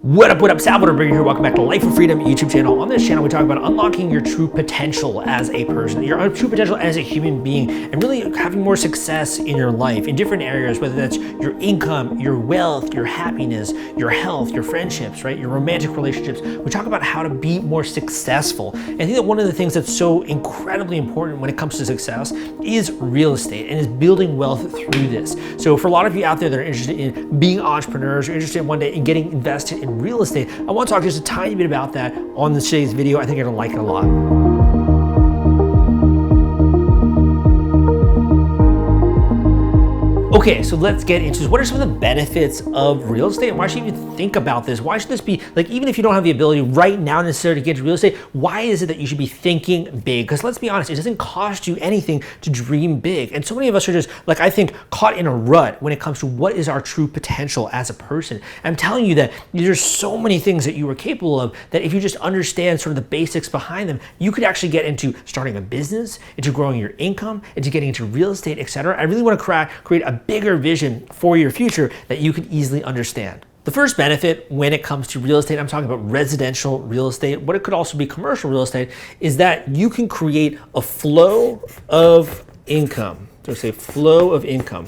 What up, Salvador Berger here. Welcome back to Life of Freedom YouTube channel. On this channel, we talk about unlocking your true potential as a person, your true potential as a human being, and really having more success in your life in different areas, whether that's your income, your wealth, your happiness, your health, your friendships, right? Your romantic relationships. We talk about how to be more successful. And I think that one of the things that's so incredibly important when it comes to success is real estate and is building wealth through this. So for a lot of you out there that are interested in being entrepreneurs or interested one day in getting invested in real estate, I want to talk just a tiny bit about that on today's video. I think you're gonna like it a lot. Okay, so let's get into this. What are some of the benefits of real estate? And why should you even think about this? Why should this be, like, even if you don't have the ability right now necessarily to get into real estate, why is it that you should be thinking big? Because let's be honest, it doesn't cost you anything to dream big. And so many of us are just, like, I think, caught in a rut when it comes to what is our true potential as a person. I'm telling you that there's so many things that you are capable of that if you just understand sort of the basics behind them, you could actually get into starting a business, into growing your income, into getting into real estate, etc. I really want to create a bigger vision for your future that you can easily understand. The first benefit when it comes to real estate, I'm talking about residential real estate, but it could also be commercial real estate, is that you can create a flow of income. So say flow of income.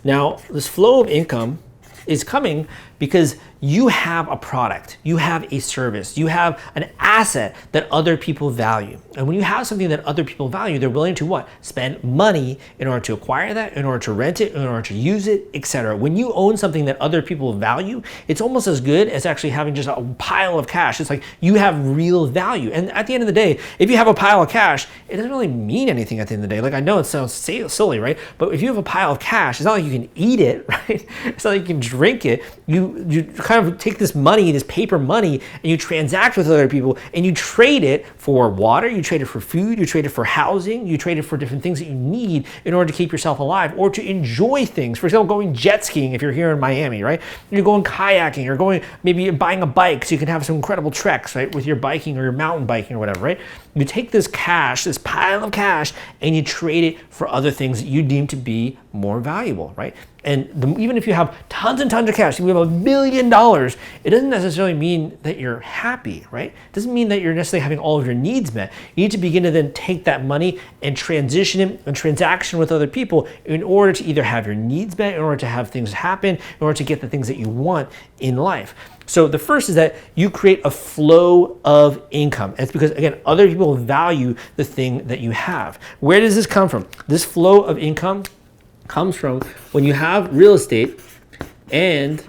Now, this flow of income is coming because you have a product, you have a service, you have an asset that other people value. And when you have something that other people value, they're willing to what? Spend money in order to acquire that, in order to rent it, in order to use it, etc. When you own something that other people value, it's almost as good as actually having just a pile of cash. It's like you have real value. And at the end of the day, if you have a pile of cash, it doesn't really mean anything at the end of the day. Like, I know it sounds silly, right? But if you have a pile of cash, it's not like you can eat it, right? It's not like you can drink it. You kind of take this money, this paper money, and you transact with other people and you trade it for water, you trade it for food, you trade it for housing, you trade it for different things that you need in order to keep yourself alive or to enjoy things. For example, going jet skiing if you're here in Miami, right? You're going kayaking, you're going, maybe you're buying a bike so you can have some incredible treks, right? With your biking or your mountain biking or whatever, right? You take this cash, this pile of cash, and you trade it for other things that you deem to be more valuable, right? And even if you have tons and tons of cash, you have $1 million, it doesn't necessarily mean that you're happy, right? It doesn't mean that you're necessarily having all of your needs met. You need to begin to then take that money and transition it and transaction with other people in order to either have your needs met, in order to have things happen, in order to get the things that you want in life. So the first is that you create a flow of income. It's because, again, other people value the thing that you have. Where does this come from? This flow of income comes from when you have real estate and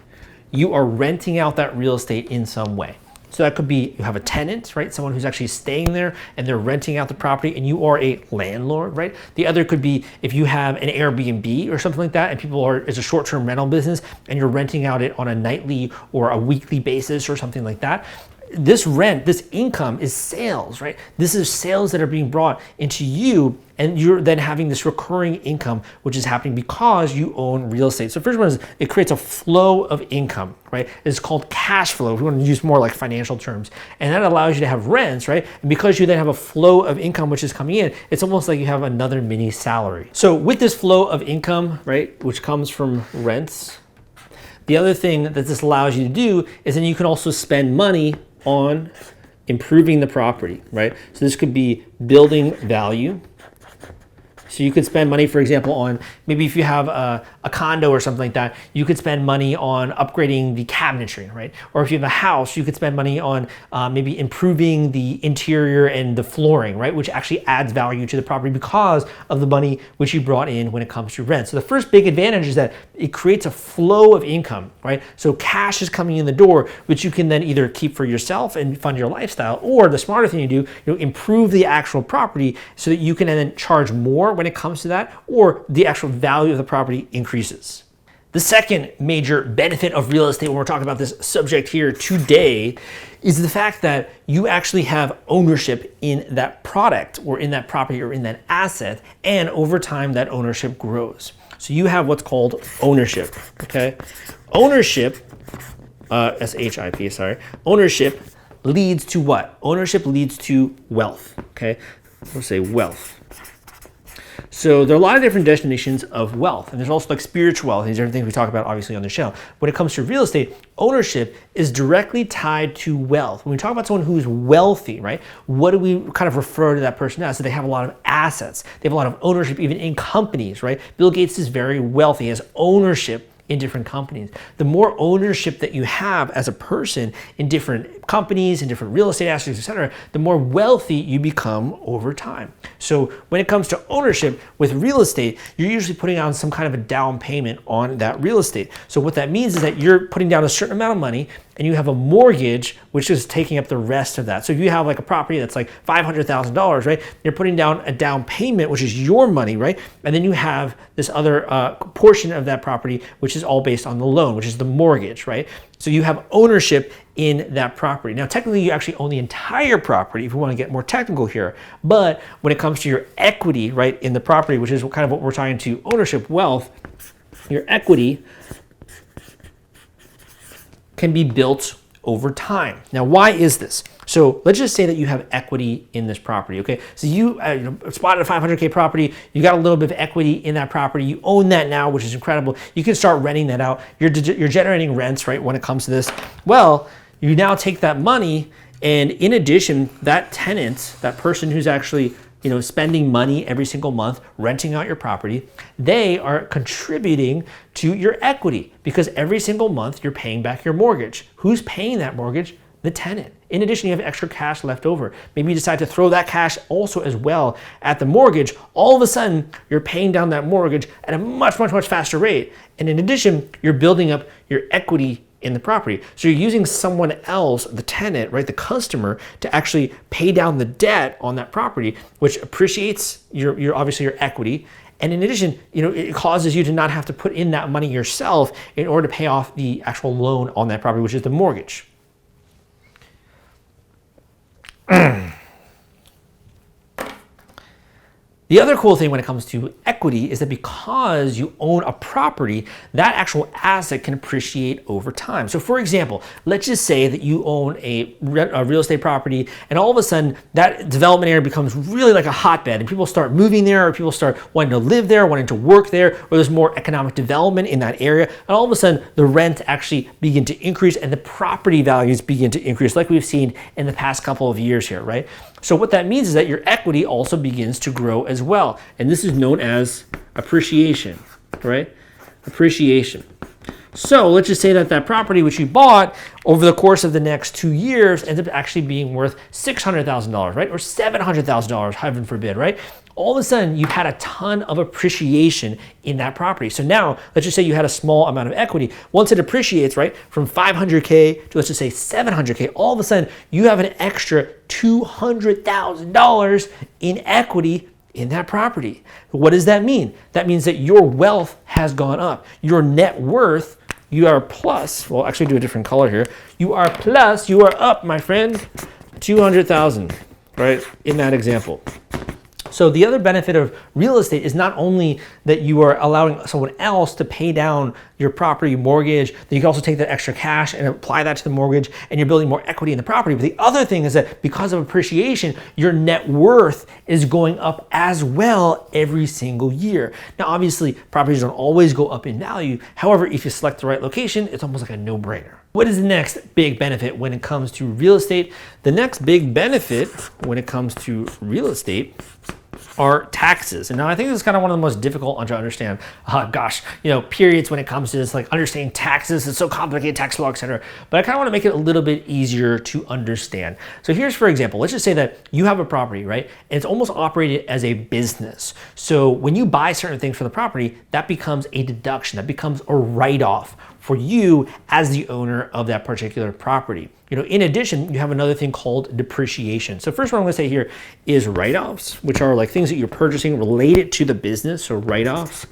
you are renting out that real estate in some way. So that could be you have a tenant, right? Someone who's actually staying there and they're renting out the property and you are a landlord, right? The other could be if you have an Airbnb or something like that and it's a short-term rental business and you're renting out it on a nightly or a weekly basis or something like that. This rent, this income is sales, right? This is sales that are being brought into you and you're then having this recurring income, which is happening because you own real estate. So first one is it creates a flow of income, right? It's called cash flow. If we want to use more like financial terms. And that allows you to have rents, right? And because you then have a flow of income, which is coming in, it's almost like you have another mini salary. So with this flow of income, right, which comes from rents, the other thing that this allows you to do is then you can also spend money on improving the property, right? So this could be building value. So you could spend money, for example, on maybe if you have a condo or something like that, you could spend money on upgrading the cabinetry, right? Or if you have a house, you could spend money on maybe improving the interior and the flooring, right? Which actually adds value to the property because of the money which you brought in when it comes to rent. So the first big advantage is that it creates a flow of income, right? So cash is coming in the door, which you can then either keep for yourself and fund your lifestyle, or the smarter thing you do, improve the actual property so that you can then charge more when it comes to that, or the actual value of the property increases. The second major benefit of real estate when we're talking about this subject here today is the fact that you actually have ownership in that product or in that property or in that asset, and over time that ownership grows. So you have what's called ownership, okay? Ownership, S-H-I-P, sorry. Ownership leads to what? Ownership leads to wealth, okay? We'll say wealth. So there are a lot of different definitions of wealth, and there's also like spiritual wealth. These are things we talk about obviously on the show. When it comes to real estate, ownership is directly tied to wealth. When we talk about someone who's wealthy, right, what do we kind of refer to that person as? So they have a lot of assets. They have a lot of ownership even in companies, right? Bill Gates is very wealthy. He has ownership in different companies. The more ownership that you have as a person in different companies, in different real estate assets, etc., the more wealthy you become over time. So when it comes to ownership with real estate, you're usually putting down some kind of a down payment on that real estate. So what that means is that you're putting down a certain amount of money and you have a mortgage which is taking up the rest of that. So if you have like a property that's like $500,000, right, you're putting down a down payment, which is your money, right? And then you have this other portion of that property, which is all based on the loan, which is the mortgage, right? So you have ownership in that property. Now, technically, you actually own the entire property if you want to get more technical here. But when it comes to your equity, right, in the property, which is kind of what we're trying to ownership wealth, your equity can be built over time. Now, why is this? So let's just say that you have equity in this property, okay? So you spotted a 500K property, you got a little bit of equity in that property, you own that now, which is incredible. You can start renting that out. You're generating rents, right, when it comes to this. Well, you now take that money, and in addition, that tenant, that person who's actually spending money every single month, renting out your property, they are contributing to your equity because every single month you're paying back your mortgage. Who's paying that mortgage? The tenant. In addition, you have extra cash left over. Maybe you decide to throw that cash also as well at the mortgage. All of a sudden, you're paying down that mortgage at a much, much, much faster rate. And in addition, you're building up your equity in the property. So you're using someone else, the tenant, right, the customer, to actually pay down the debt on that property, which appreciates your obviously your equity. And in addition, it causes you to not have to put in that money yourself in order to pay off the actual loan on that property, which is the mortgage. The other cool thing when it comes to equity is that because you own a property, that actual asset can appreciate over time. So for example, let's just say that you own a real estate property and all of a sudden that development area becomes really like a hotbed and people start moving there, or people start wanting to live there, wanting to work there, or there's more economic development in that area. And all of a sudden the rent actually begin to increase and the property values begin to increase like we've seen in the past couple of years here, right? So what that means is that your equity also begins to grow as well. And this is known as appreciation, right? Appreciation. So let's just say that that property which you bought over the course of the next 2 years ends up actually being worth $600,000, right? Or $700,000, heaven forbid, right? All of a sudden, you've had a ton of appreciation in that property. So now, let's just say you had a small amount of equity. Once it appreciates, right, from 500K to let's just say 700K, all of a sudden, you have an extra $200,000 in equity in that property. What does that mean? That means that your wealth has gone up. Your net worth, you are plus, well, actually do a different color here. You are plus, you are up, my friend, 200,000, right, in that example. So the other benefit of real estate is not only that you are allowing someone else to pay down your property mortgage, that you can also take that extra cash and apply that to the mortgage and you're building more equity in the property. But the other thing is that because of appreciation, your net worth is going up as well every single year. Now, obviously, properties don't always go up in value. However, if you select the right location, it's almost like a no-brainer. What is the next big benefit when it comes to real estate? The next big benefit when it comes to real estate are taxes. And now I think this is kind of one of the most difficult ones to understand. Periods when it comes to this, like understanding taxes. It's so complicated, tax law, etc. But I kind of want to make it a little bit easier to understand. So here's, for example, let's just say that you have a property, right? And it's almost operated as a business. So when you buy certain things for the property, that becomes a deduction. That becomes a write-off for you as the owner of that particular property. In addition, you have another thing called depreciation. So first what I'm going to say here is write-offs, which are like things that you're purchasing related to the business, so write-offs,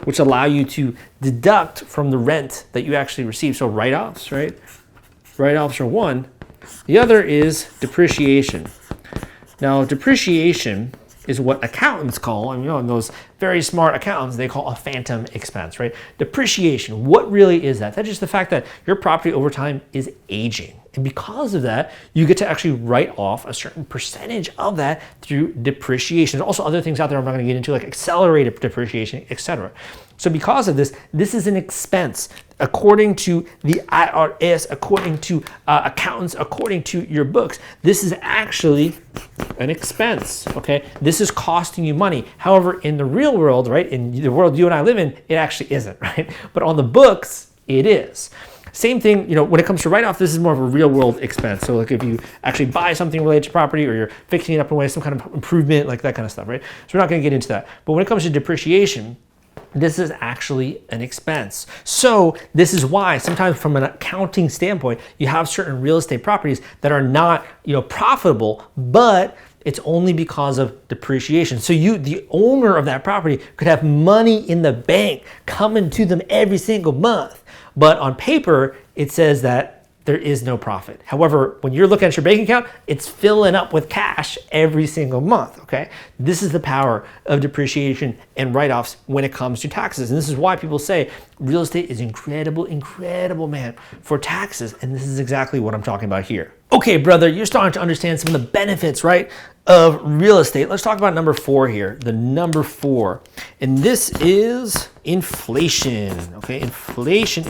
which allow you to deduct from the rent that you actually receive. So write-offs, right? Write-offs are one. The other is depreciation. Now, depreciation is what accountants call, and those very smart accountants, they call a phantom expense, right? Depreciation, what really is that? That's just the fact that your property over time is aging. And because of that, you get to actually write off a certain percentage of that through depreciation. There's also other things out there I'm not going to get into, like accelerated depreciation, etc. So because of this, this is an expense. According to the IRS, according to accountants, according to your books, this is actually an expense, okay? This is costing you money. However, in the real world, right, in the world you and I live in, it actually isn't, right? But on the books, it is. Same thing, when it comes to write-off, this is more of a real world expense. So like if you actually buy something related to property or you're fixing it up in a way, some kind of improvement, like that kind of stuff, right? So we're not gonna get into that. But when it comes to depreciation, this is actually an expense. So this is why sometimes from an accounting standpoint, you have certain real estate properties that are not, profitable, but it's only because of depreciation. So you, the owner of that property, could have money in the bank coming to them every single month. But on paper, it says that there is no profit. However, when you're looking at your bank account, it's filling up with cash every single month, okay? This is the power of depreciation and write-offs when it comes to taxes. And this is why people say real estate is incredible, man, for taxes. And this is exactly what I'm talking about here. Okay, brother, you're starting to understand some of the benefits, right, of real estate. Let's talk about number 4 here, the number 4. And this is inflation, okay? Inflation.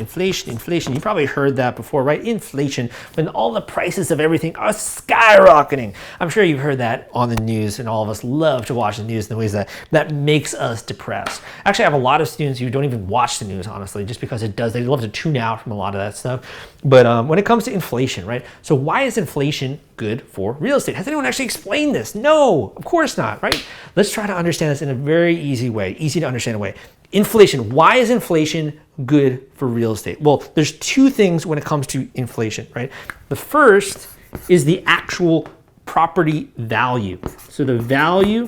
You probably heard that before, right? Inflation, when all the prices of everything are skyrocketing. I'm sure you've heard that on the news, and all of us love to watch the news in the ways that makes us depressed. Actually, I have a lot of students who don't even watch the news, honestly, just because it does. They love to tune out from a lot of that stuff. But when it comes to inflation, right? So why is inflation good for real estate? Has anyone actually explained this? No, of course not, right? Let's try to understand this in a very easy to understand way. Inflation. Why is inflation good for real estate? Well, there's 2 things when it comes to inflation, right? The first is the actual property value. So the value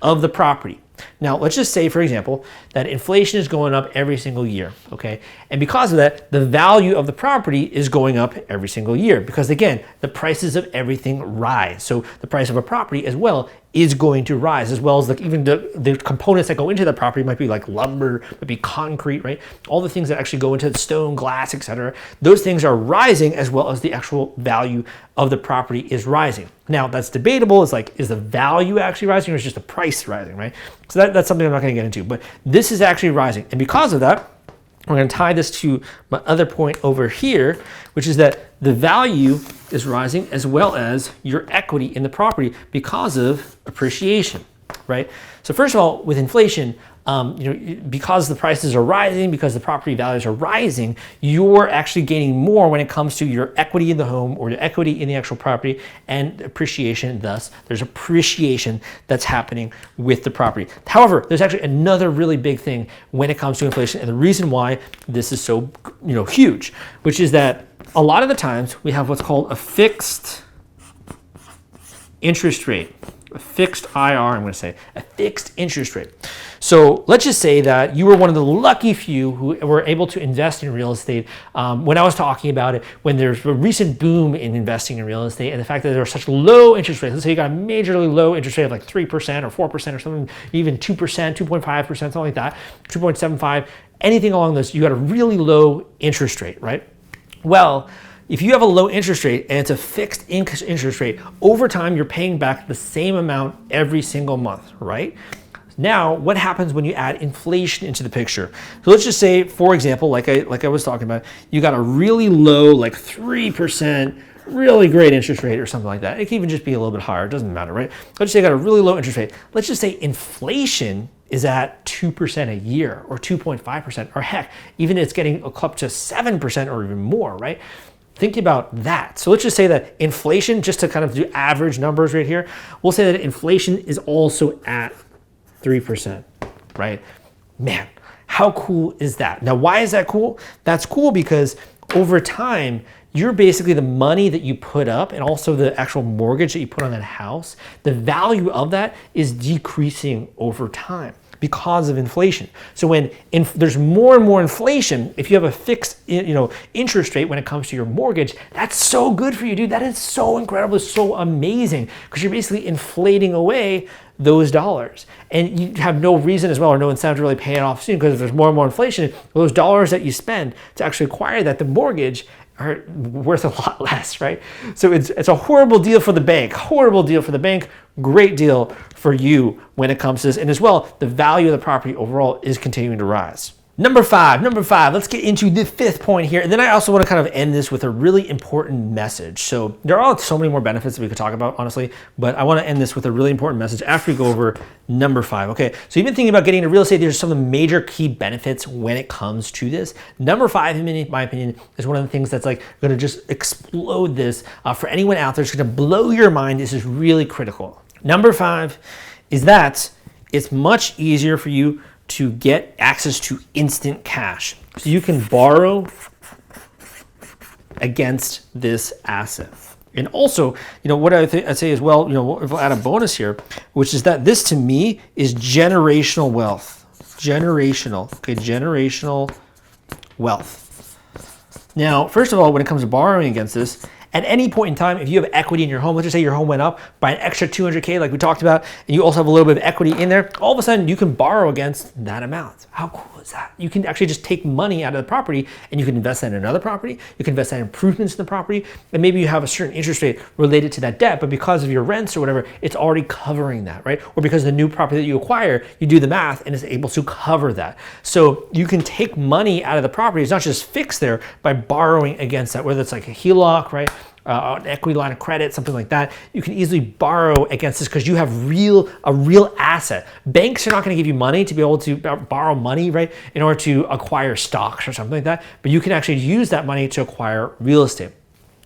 of the property. Now, let's just say, for example, that inflation is going up every single year, okay? And because of that, the value of the property is going up every single year because, again, the prices of everything rise. So the price of a property as well is going to rise, as well as even the components that go into the property might be like lumber, might be concrete, right? All the things that actually go into the stone, glass, etc. Those things are rising as well as the actual value of the property is rising. Now, that's debatable. It's like, is the value actually rising or is just the price rising, right? So that's something I'm not going to get into, but this is actually rising. And because of that, we're going to tie this to my other point over here, which is that the value is rising as well as your equity in the property because of appreciation, right? So first of all, with inflation, because the prices are rising, because the property values are rising, you're actually gaining more when it comes to your equity in the home or your equity in the actual property and appreciation. Thus, there's appreciation that's happening with the property. However, there's actually another really big thing when it comes to inflation, and the reason why this is so huge, which is that a lot of the times we have what's called a fixed interest rate. A fixed IR, I'm going to say, a fixed interest rate. So let's just say that you were one of the lucky few who were able to invest in real estate. When I was talking about it, when there's a recent boom in investing in real estate and the fact that there are such low interest rates, let's say you got a majorly low interest rate of like 3% or 4% or something, even 2%, 2.5%, something like that, 2.75, anything along those, you got a really low interest rate, right? Well, if you have a low interest rate and it's a fixed interest rate, over time you're paying back the same amount every single month, right? Now, what happens when you add inflation into the picture? So let's just say, for example, like I was talking about, you got a really low, like 3%, really great interest rate or something like that. It can even just be a little bit higher, it doesn't matter, right? Let's just say you got a really low interest rate. Let's just say inflation is at 2% a year or 2.5%, or heck, even it's getting up to 7% or even more, right? Think about that. So let's just say that inflation, just to kind of do average numbers right here, we'll say that inflation is also at 3%, right? Man, how cool is that? Now, why is that cool? That's cool because over time, you're basically the money that you put up and also the actual mortgage that you put on that house, the value of that is decreasing over time because of inflation. So when there's more and more inflation, if you have a fixed interest rate when it comes to your mortgage, that's so good for you, dude. That is so incredible, so amazing, because you're basically inflating away those dollars. And you have no reason as well, or no incentive to really pay it off soon, because if there's more and more inflation, those dollars that you spend to actually acquire that, the mortgage, are worth a lot less, right? So it's a horrible deal for the bank, great deal for you when it comes to this. And as well, the value of the property overall is continuing to rise. Number five, let's get into the fifth point here. And then I also want to kind of end this with a really important message. So there are so many more benefits that we could talk about, honestly, but I want to end this with a really important message after we go over number five. Okay, so you've been thinking about getting into real estate. There's some of the major key benefits when it comes to this. Number five, in my opinion, is one of the things that's like going to just explode this for anyone out there. It's going to blow your mind. This is really critical. Number five is that it's much easier for you to get access to instant cash. So you can borrow against this asset. And also, what I'd say as well, if I'll add a bonus here, which is that this to me is generational wealth. Generational wealth. Now, first of all, when it comes to borrowing against this, at any point in time, if you have equity in your home, let's just say your home went up by an extra $200K like we talked about, and you also have a little bit of equity in there, all of a sudden you can borrow against that amount. How cool is that? You can actually just take money out of the property and you can invest that in another property. You can invest that in improvements in the property, and maybe you have a certain interest rate related to that debt, but because of your rents or whatever, it's already covering that, right? Or because the new property that you acquire, you do the math and it's able to cover that. So you can take money out of the property. It's not just fixed there by borrowing against that, whether it's like a HELOC, right? An equity line of credit, something like that. You can easily borrow against this because you have a real asset. Banks are not going to give you money to be able to borrow money, right, in order to acquire stocks or something like that. But you can actually use that money to acquire real estate.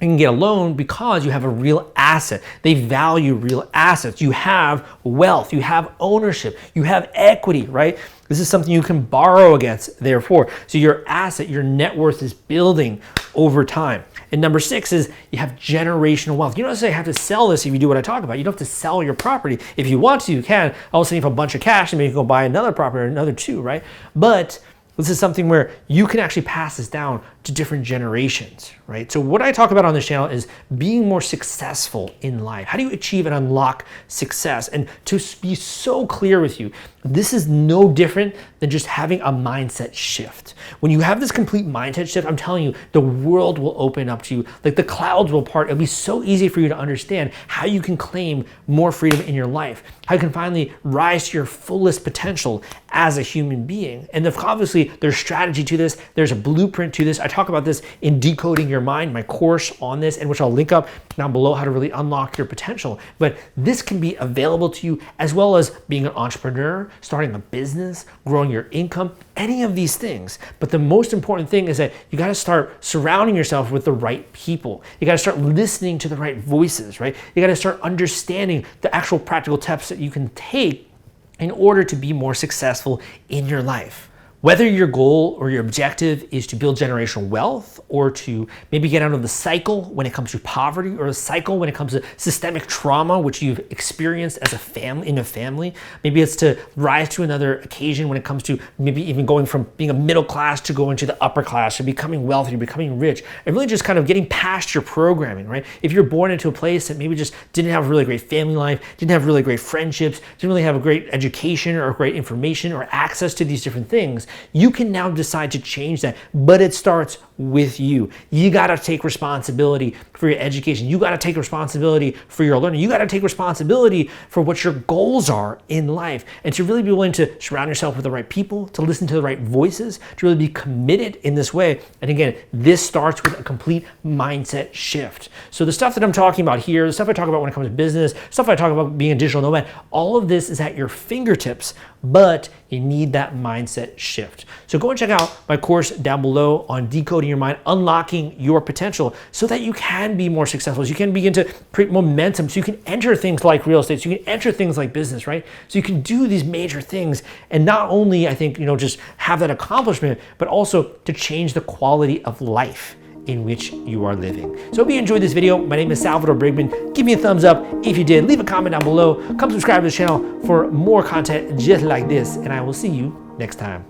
You can get a loan because you have a real asset. They value real assets. You have wealth, you have ownership, you have equity, right? This is something you can borrow against, therefore. So your asset, your net worth is building over time. And number six is you have generational wealth. You don't necessarily have to sell this if you do what I talk about. You don't have to sell your property. If you want to, you can. All of a sudden you have a bunch of cash and maybe you can go buy another property or another two, right? But this is something where you can actually pass this down to different generations, right? So what I talk about on this channel is being more successful in life. How do you achieve and unlock success? And to be so clear with you, this is no different than just having a mindset shift. When you have this complete mindset shift, I'm telling you, the world will open up to you. Like the clouds will part. It'll be so easy for you to understand how you can claim more freedom in your life, how you can finally rise to your fullest potential as a human being. And obviously there's strategy to this. There's a blueprint to this. I talk about this in Decoding Your Mind, my course on this, and which I'll link up down below, how to really unlock your potential. But this can be available to you as well as being an entrepreneur, starting a business, growing your income, any of these things. But the most important thing is that you got to start surrounding yourself with the right people. You got to start listening to the right voices, right? You got to start understanding the actual practical steps that you can take in order to be more successful in your life. Whether your goal or your objective is to build generational wealth or to maybe get out of the cycle when it comes to poverty, or a cycle when it comes to systemic trauma, which you've experienced as a family, in a family. Maybe it's to rise to another occasion when it comes to maybe even going from being a middle class to going to the upper class, or becoming wealthy, or becoming rich, and really just kind of getting past your programming, right? If you're born into a place that maybe just didn't have a really great family life, didn't have really great friendships, didn't really have a great education or great information or access to these different things, you can now decide to change that, but it starts with you. You got to take responsibility for your education. You got to take responsibility for your learning. You got to take responsibility for what your goals are in life, and to really be willing to surround yourself with the right people, to listen to the right voices, to really be committed in this way. And again, this starts with a complete mindset shift. So the stuff that I'm talking about here, the stuff I talk about when it comes to business, stuff I talk about being a digital nomad, all of this is at your fingertips, but you need that mindset shift. So go and check out my course down below on Decoding Your Mind, Unlocking Your Potential, so that you can be more successful, so you can begin to create momentum, so you can enter things like real estate, so you can enter things like business, right? So you can do these major things, and not only, I think, just have that accomplishment, but also to change the quality of life in which you are living. So hope you enjoyed this video. My name is Salvador Brigman. Give me a thumbs up if you did. Leave a comment down below. Come subscribe to the channel for more content just like this, and I will see you next time.